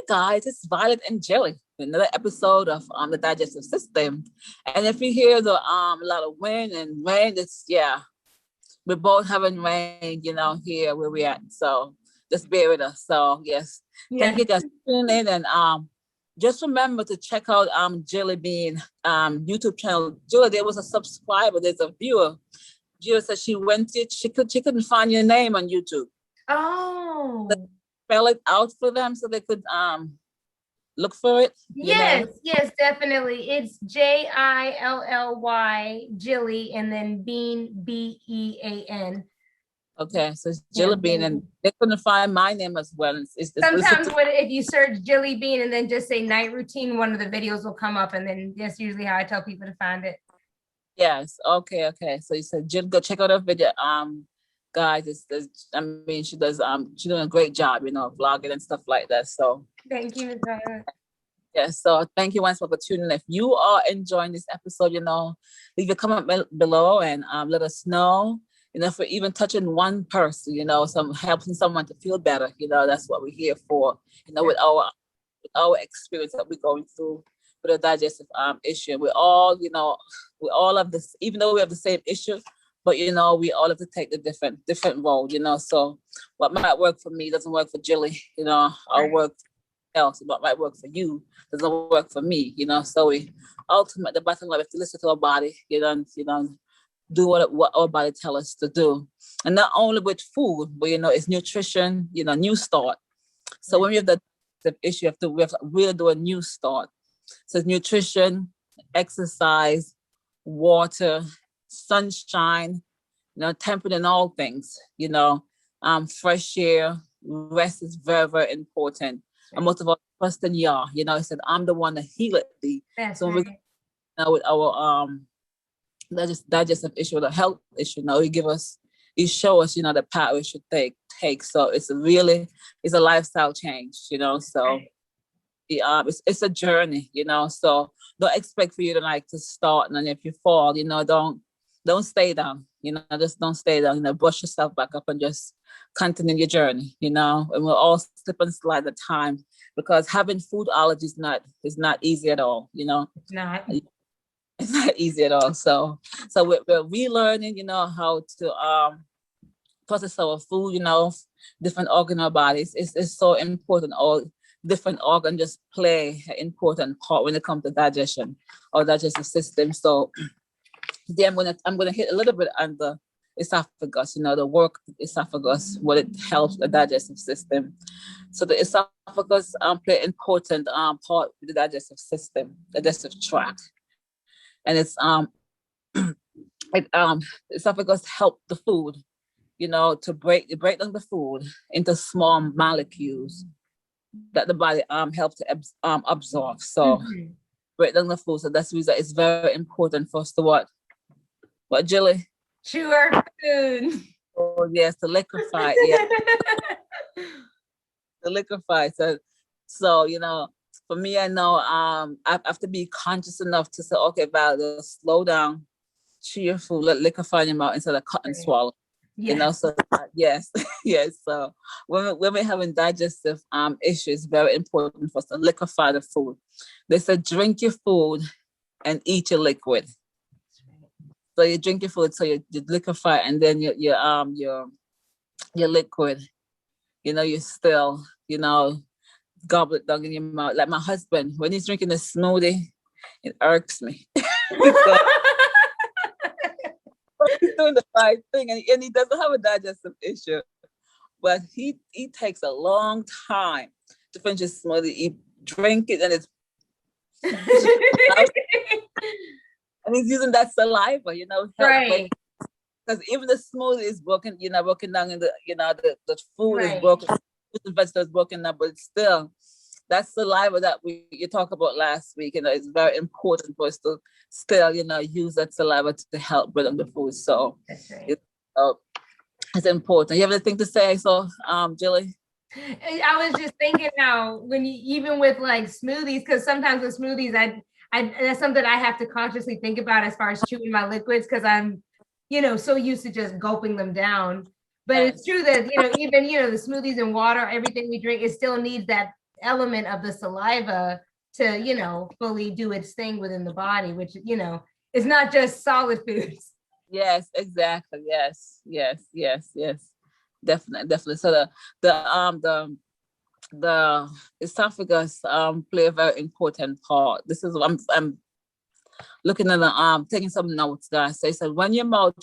guys, it's Violet and Jilly, another episode of the digestive system. And if you hear the a lot of wind and rain, it's we're both having rain, here where we're at. So just bear with us. So yes, thank you guys for tuning in, and just remember to check out Jilly Bean YouTube channel. Jilly, there was a subscriber, there's a viewer. Jilly said she went it, she couldn't find your name on YouTube. Oh. Spell it out for them so they could look for it. Yes, definitely. It's Jilly, Jilly, and then Bean, Bean. Okay, so it's Jilly Bean, and they couldn't find my name as well. Sometimes if you search Jilly Bean and then just say night routine, one of the videos will come up, and then that's usually how I tell people to find it. Yes. Okay. So you said Jill, go check out her video. Guys, she does she's doing a great job, vlogging and stuff like that. So thank you, Ms. Violet. Yes, so thank you once more for tuning in. If you are enjoying this episode, leave a comment below and let us know. For even touching one person, helping someone to feel better. That's what we're here for. With our experience that we're going through with a digestive issue. We all have this, even though we have the same issue, but we all have to take the different road. So what might work for me doesn't work for Jilly. I'll work else. What might work for you doesn't work for me. So we ultimately, the bottom line, we have to listen to our body. Do what our body tell us to do, and not only with food, but it's nutrition. New start. So when we have the issue, we have to really do a new start. So nutrition, exercise, water, sunshine, temperate in all things, fresh air, rest is very, very important. And most of all, trust in Yah. I said, I'm the one that healeth thee. That's so right. With our digestive issue, the health issue, he show us, the path we should take. So it's a lifestyle change, so right. It's a journey, so don't expect for you to start, and if you fall, don't stay down, just don't stay down, brush yourself back up and just continue your journey, and we'll all slip and slide at time, because having food allergies is not easy at all, It's not. It's not easy at all. So we're relearning, how to process our food, different organ our bodies. It's so important. All different organs just play an important part when it comes to digestion or digestive system. So then I'm gonna hit a little bit on the esophagus, the work of the esophagus, what it helps the digestive system. So the esophagus play an important part with the digestive system, digestive tract. And it's esophagus help the food, to break down the food into small molecules that the body helps to absorb. So break down the food. So that's the reason it's very important for us to what Jilly? Chew our food. Oh yes, to liquefy. Yeah, to liquefy. So for me, I know I have to be conscious enough to say, okay, Val, slow down, chew your food, let liquefy in your mouth instead of cut and swallow. Yes. So yes. So when we're having digestive issues, it's very important for us to liquefy the food. They said drink your food and eat your liquid. So you drink your food, so you liquefy, and then your liquid, you still, gobble it down in your mouth. Like my husband, when he's drinking a smoothie, it irks me. So, he's doing the right thing, and he doesn't have a digestive issue, but he takes a long time to finish his smoothie. He drink it, and it's and he's using that saliva, right? Because even the smoothie is broken, broken down in the food right. is broken. The vegetables broken up, but still, that saliva that you talked about last week, it's very important for us to still, use that saliva to help break down the food. So that's right. It's important. You have anything to say? So, Jilly? I was just thinking how when even with smoothies, because sometimes with smoothies, I that's something I have to consciously think about as far as chewing my liquids, because I'm, so used to just gulping them down. But it's true that, even, the smoothies and water, everything we drink, it still needs that element of the saliva to, you know, fully do its thing within the body, which, you know, is not just solid foods. Yes, exactly. Yes, yes, yes, yes. Definitely, definitely. So the esophagus play a very important part. This is I'm looking at the taking some notes, guys. So it said when your mouth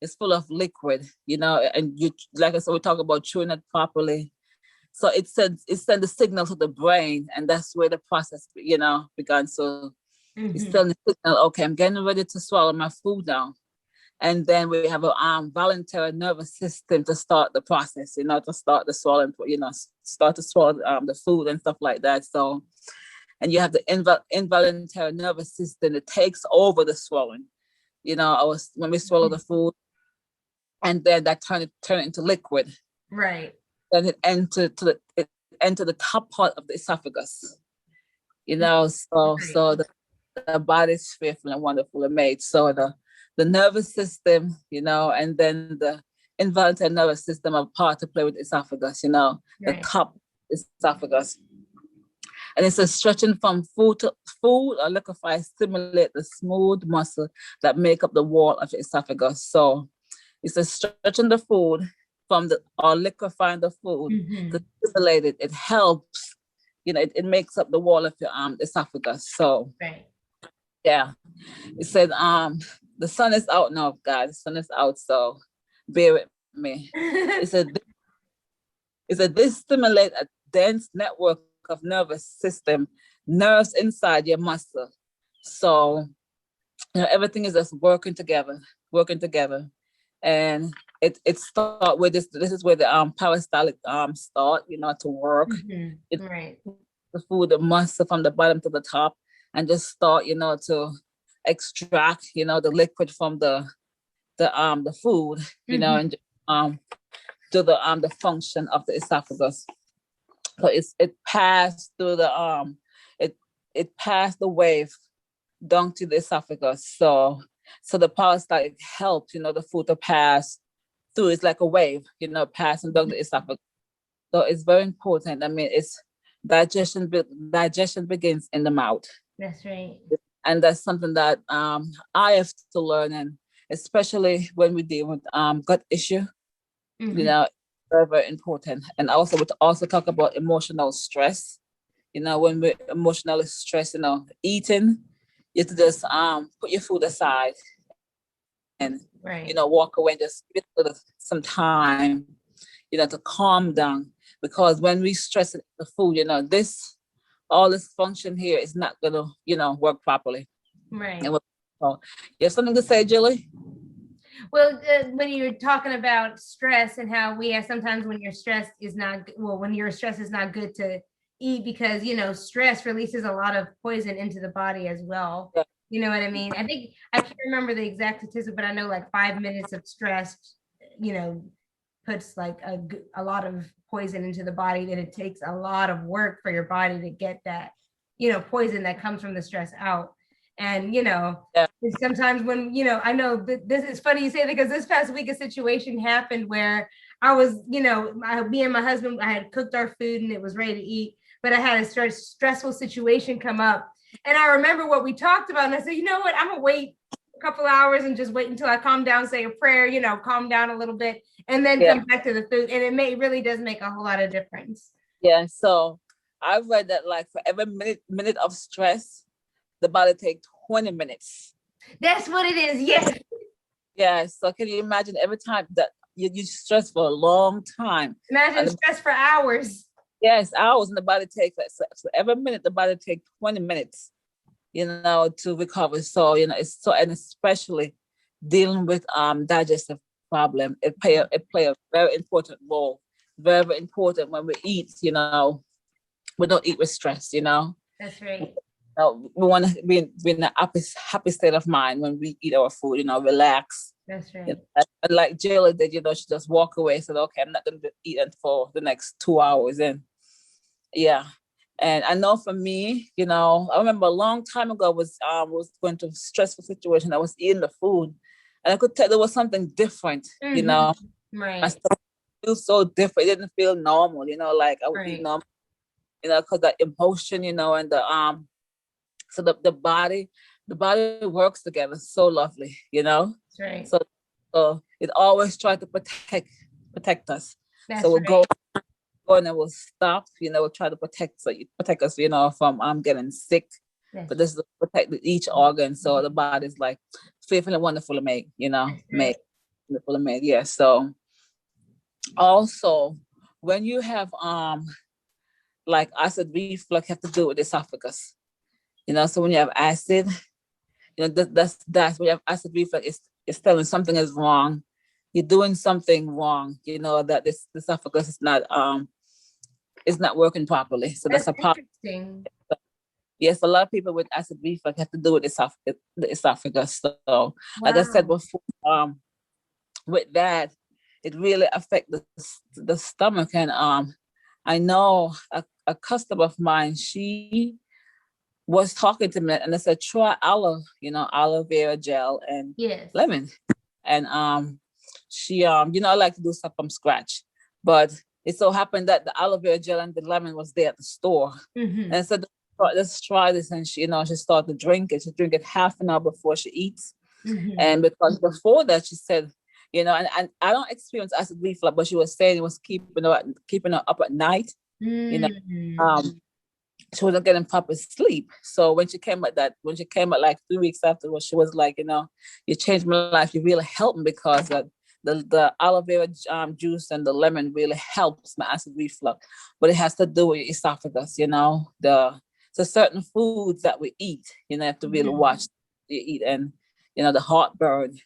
is full of liquid, you know, and you, like I said, we talk about chewing it properly. So it sends a signal to the brain, and that's where the process, you know, began. So it's Mhm. sending a signal, okay, I'm getting ready to swallow my food now. And then we have a voluntary nervous system to start the process, you know, to start the swallowing, you know, start to swallow the food and stuff like that. So, and you have the involuntary nervous system that takes over the swallowing. You know, when we swallow the food, and then that turn it into liquid. Right. Then it enter the top part of the esophagus. You know, so the body's fearful and wonderfully made. So the nervous system, you know, and then the involuntary nervous system are part to play with esophagus, you know, the Right. top esophagus. And it's a stretching from food or liquefy stimulate the smooth muscle that make up the wall of the esophagus. So it's a stretching the food from the or liquefying the food to stimulate it. It helps, you know, it makes up the wall of your esophagus. So Right. yeah. It said the sun is out now, guys. The sun is out, so bear with me. It said this stimulate a dense network of nervous system, nerves inside your muscle. So you know, everything is just working together. And it start with this is where the peristaltic start, you know, to work. It Right. the food, the muscle from the bottom to the top, and just start, you know, to extract, you know, the liquid from the food, you know, and do the function of the esophagus. So it passed through it it passed the wave down to the esophagus. So the peristaltic helps, you know, the food to pass through. It's like a wave, you know, passing down the esophagus. So it's very important. I mean, it's digestion begins in the mouth. That's right. And that's something that I have to learn, and especially when we deal with gut issue, you know, very, very important. And also we also talk about emotional stress. You know, when we're emotionally stressed, you know, eating, you have to just put your food aside and you know, walk away and just give it some time, you know, to calm down. Because when we stress the food, you know, all this function here is not gonna, you know, work properly. Right. And so, you have something to say, Jilly? Well, when you're talking about stress and how we have sometimes when your stress is not when your stress is not good to eat because, you know, stress releases a lot of poison into the body as well. Yeah. You know what I mean? I think I can't remember the exact statistic, but I know like 5 minutes of stress, you know, puts like a lot of poison into the body, that it takes a lot of work for your body to get that, you know, poison that comes from the stress out. And, you know, sometimes when, you know, I know this is funny you say that because this past week a situation happened where I was, you know, me and my husband, I had cooked our food and it was ready to eat, but I had a stressful situation come up. And I remember what we talked about. And I said, you know what, I'm gonna wait a couple hours and just wait until I calm down, say a prayer, you know, calm down a little bit, and then come back to the food. And it really does make a whole lot of difference. Yeah. So I've read that like for every minute of stress, the body takes 20 minutes. That's what it is. Yes. Yeah. So can you imagine every time that you stress for a long time? Imagine stress for hours. Yes, hours, and the body takes so every minute the body takes 20 minutes, you know, to recover. So, you know, and especially dealing with digestive problem, it play a very important role. Very, very important when we eat, you know, we don't eat with stress, you know. That's right. We want to be in a happy state of mind when we eat our food, you know, relax. That's right. You know, and like Jilly did, you know, she just walk away, said, okay, I'm not going to eat it for the next 2 hours. And yeah. And I know for me, you know, I remember a long time ago was going to a stressful situation. I was eating the food and I could tell there was something different, you know. Right. My stomach felt so different. It didn't feel normal, you know, like I would eat normal. because the emotion, and so the body works together so lovely, That's right. So it always tries to protect us. That's So we'll right. go and then we'll stop, we'll try to protect us, from getting sick. That's But this is to protect each organ. So the body's like fearfully and wonderfully made, right. wonderfully made. Yeah. So also when you have like acid reflux, have to do with the esophagus. So when you have acid, that's when you have acid reflux. It's telling something is wrong. You're doing something wrong. That this esophagus is not working properly. So that's That's a problem. interesting. Yes, a lot of people with acid reflux have to do with the esophagus. So, like I said Wow. before, with that, it really affects the stomach. And I know a customer of mine, she was talking to me, and I said, try aloe vera gel and Yes. lemon. And she I like to do stuff from scratch, but it so happened that the aloe vera gel and the lemon was there at the store. Mm-hmm. And I said, let's try this. And she started to drink it. She drink it half an hour before she eats. Mm-hmm. And because before that, she said, and I don't experience acid reflux, but she was saying it was keeping her up at night. Mm-hmm. She wasn't getting proper sleep. So when she came at like 3 weeks afterwards, she was like, you changed my life. You really helped me, because the aloe vera juice and the lemon really helps my acid reflux. But it has to do with your esophagus. So certain foods that we eat, have to really watch you eat. And the Right. heartburn,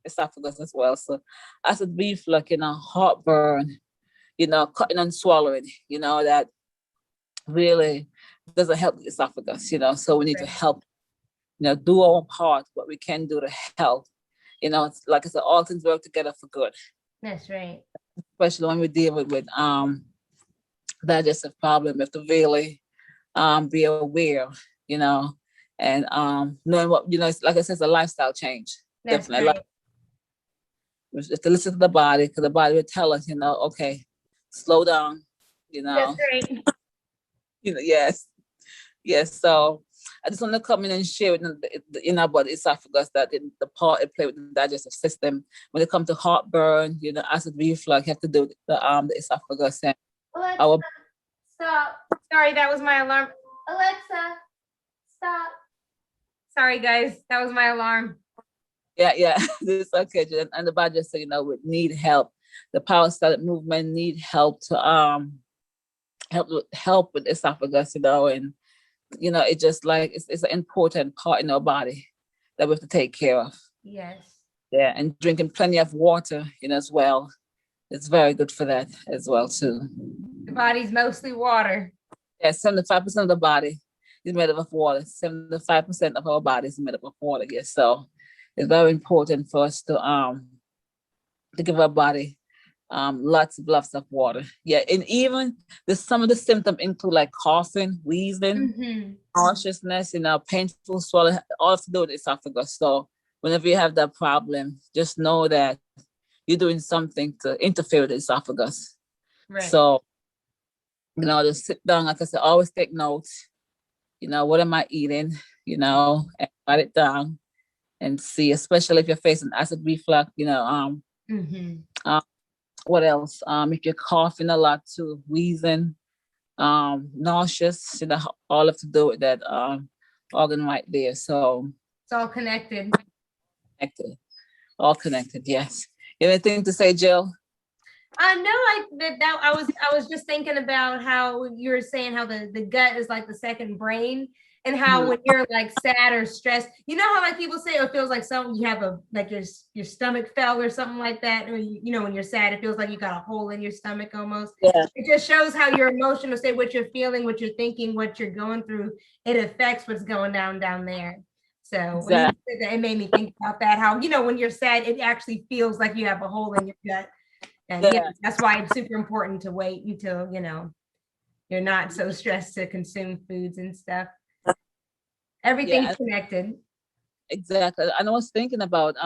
esophagus as well. So acid reflux, heartburn, cutting and swallowing, that really doesn't help the esophagus. So we need to Right. help, do our part, what we can do to help. It's like I said, all things work together for good, That's right. especially when we deal with digestive problem. We have to really be aware, and knowing what, it's, like I said, it's a lifestyle change. That's Definitely. right. We have to listen to the body, because the body will tell us, okay, slow down, That's right. yes. Yes, so I just want to come in and share with about the esophagus, that the part it plays with the digestive system. When it comes to heartburn, acid reflux, you have to do with the esophagus and Alexa, our. stop. Sorry, that was my alarm. Alexa, stop. Sorry, guys, that was my alarm. Yeah, this is okay. And the body just would need help. The power static movement need help to help with esophagus, and it's just like it's an important part in our body that we have to take care of. Yes. Yeah, and drinking plenty of water, as well. It's very good for that as well too. The body's mostly water. Yeah, 75% of the body is made up of water. 75% of our body is made up of water. Yes, so it's very important for us to give our body lots of water. Yeah, and even some of the symptoms include like coughing, wheezing, nauseousness, painful swallow, all to do with esophagus. So whenever you have that problem, just know that you're doing something to interfere with the esophagus. Right. So, just sit down, like I said, always take notes. What am I eating? And write it down and see, especially if you're facing acid reflux, what else? If you're coughing a lot too, wheezing, nauseous, all have to do with that organ right there. So it's all connected. All connected, yes. You have anything to say, Jill? No, I was just thinking about how you were saying how the gut is like the second brain, and how when you're like sad or stressed, how like people say it feels like something you have your stomach fell or something like that, or when you're sad it feels like you got a hole in your stomach almost. Yeah. It just shows how your emotional state, what you're feeling, what you're thinking, what you're going through, it affects what's going down there. So exactly. When you said that, it made me think about that, how when you're sad it actually feels like you have a hole in your gut. And that's why it's super important to wait until, you're not so stressed to consume foods and stuff. Everything's connected. Exactly. And I was thinking about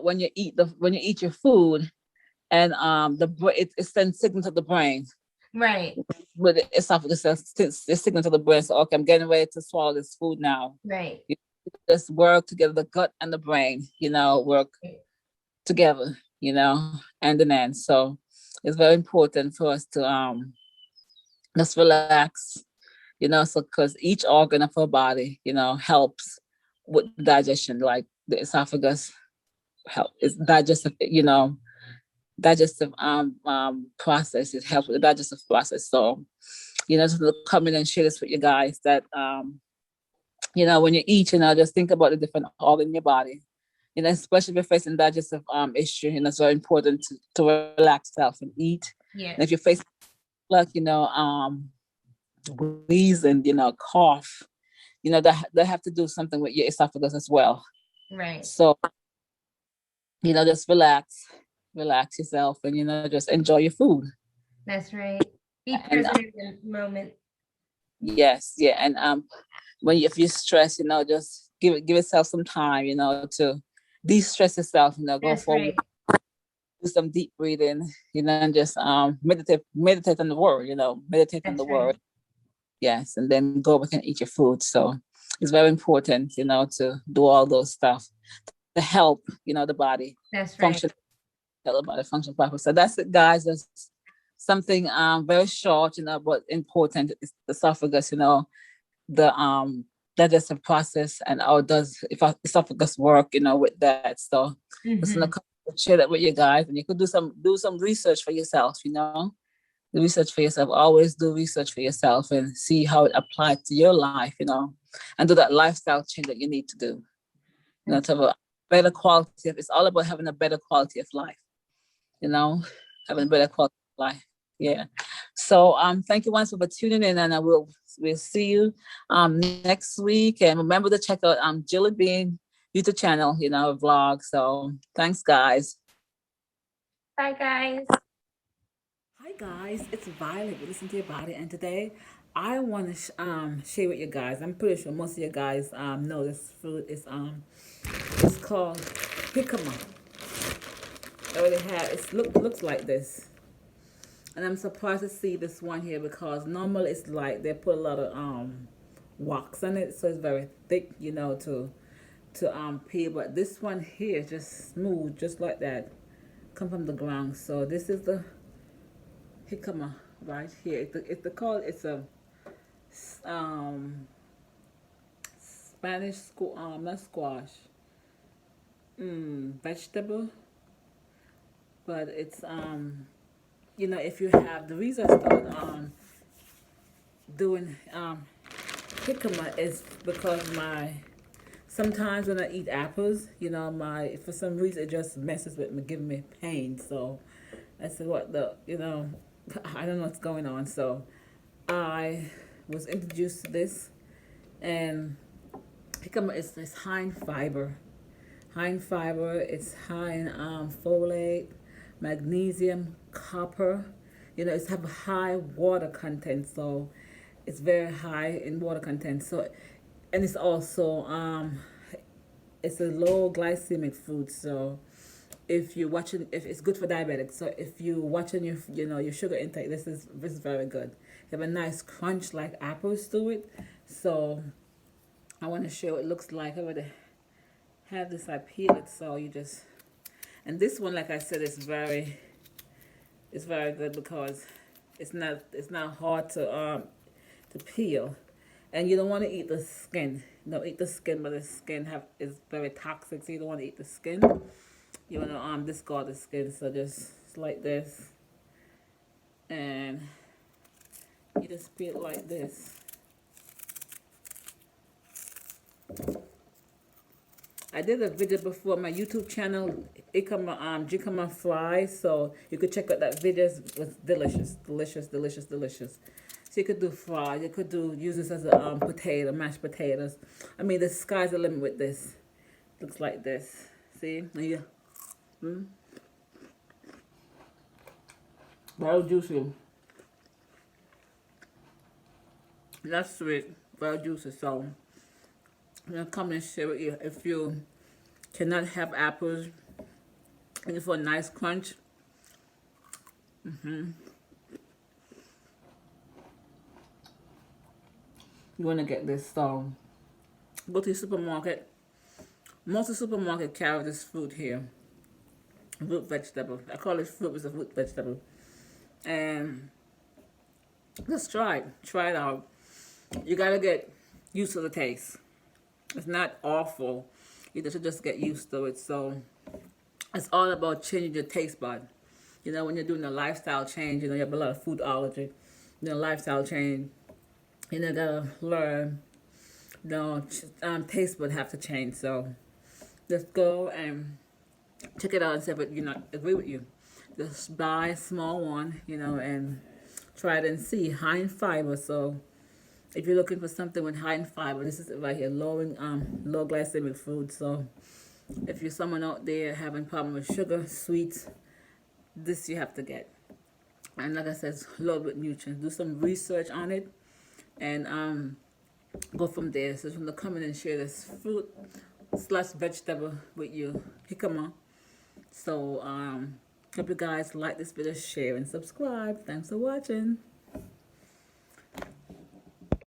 when you eat your food, and it sends signal to the brain. Right. With the esophagus, it's signal to the brain. So okay, I'm getting ready to swallow this food now. Right. You just work together, the gut and the brain, work together, and then end. So it's very important for us to just relax, so because each organ of our body, helps with digestion, like the esophagus help is digestive, digestive process. It helps with the digestive process. So, just to come in and share this with you guys that when you eat, just think about the different organ in your body. Especially if you're facing digestive issue, it's very important to relax yourself and eat. Yeah. And if you're facing like, wheezing, cough, they have to do something with your esophagus as well. Right. So, just relax yourself and, just enjoy your food. That's right. Be present in the moment. Yes. Yeah. And if you're stressed, just give yourself some time, to de-stress yourself, go That's forward. Right. Do some deep breathing, and just meditate on the word, meditate on That's the word. Right. Yes, and then go back and eat your food. So it's very important, to do all those stuff to help, the body That's function, right. help the body function properly. So that's it, guys. That's something very short, but important. It's the esophagus, the digestive process and how does esophagus work, with that. So just gonna share that with you guys, and you could do some research for yourself, the research for yourself. Always do research for yourself and see how it applies to your life, and do that lifestyle change that you need to do, to have a better quality of. It's all about having a better quality of life, having a better quality of life. Yeah. So thank you once for tuning in, and we'll see you next week. And remember to check out Jilly Bean YouTube channel, vlog. So thanks, guys. Bye, guys. Hi guys, it's Violet. You listen to your body, and today I want to share with you guys. I'm pretty sure most of you guys know this food is it's called jicama. I already have looks like this. And I'm surprised to see this one here because normally it's like they put a lot of wax on it, so it's very thick, to peel. But this one here is just smooth, just like that, come from the ground. So this is the jicama right here. It's a Spanish not squash, vegetable, but it's if you have the reason I started doing jicama is because sometimes when I eat apples, for some reason it just messes with me, giving me pain. So I said, what I don't know what's going on. So I was introduced to this, and jicama is high in fiber. It's high in folate, magnesium, copper. It's have a high water content, so it's very high in water content. So, and it's also it's a low glycemic food. So if it's good for diabetics. So if you're watching your sugar intake, this is very good. You have a nice crunch like apples to it. So I want to show what it looks like. I would have this, I peel it, so you just, and this one, like I said, it's very good because it's not hard to peel, and you don't want to eat the skin. Don't eat the skin, but the skin is very toxic, so you don't want to eat the skin. You want to discard the skin. So just like this, and you just peel it like this. I did a video before on my YouTube channel, Jicama fry, so you could check out that video. It was delicious. So you could do fry, you could use this as a potato, mashed potatoes. I mean, the sky's the limit with this. Looks like this. See? Yeah. Very juicy. That's sweet. Very juicy. So I'm gonna come and share with you. If you cannot have apples and for a nice crunch, You want to get this. So go to the supermarket. Most of the supermarket carry this fruit here. Root vegetable. I call it fruit, it's a root vegetable. And just try it. Try it out. You gotta get used to the taste. It's not awful. You should just get used to it. So it's all about changing your taste bud. You know, when you're doing a lifestyle change, you know, you have a lot of food allergy. You know, lifestyle change. You know, gotta learn. You know, taste bud have to change. So just go and check it out and see if it, you know, agree with you. Just buy a small one, you know, and try it and see. High in fiber, so if you're looking for something with high in fiber, this is it right here, low glycemic food. So if you're someone out there having problem with sugar, sweets, this you have to get. And like I said, it's low with nutrients. Do some research on it and go from there. So I'm gonna come in and share this fruit slash vegetable with you, jicama. So hope you guys like this video, share and subscribe. Thanks for watching.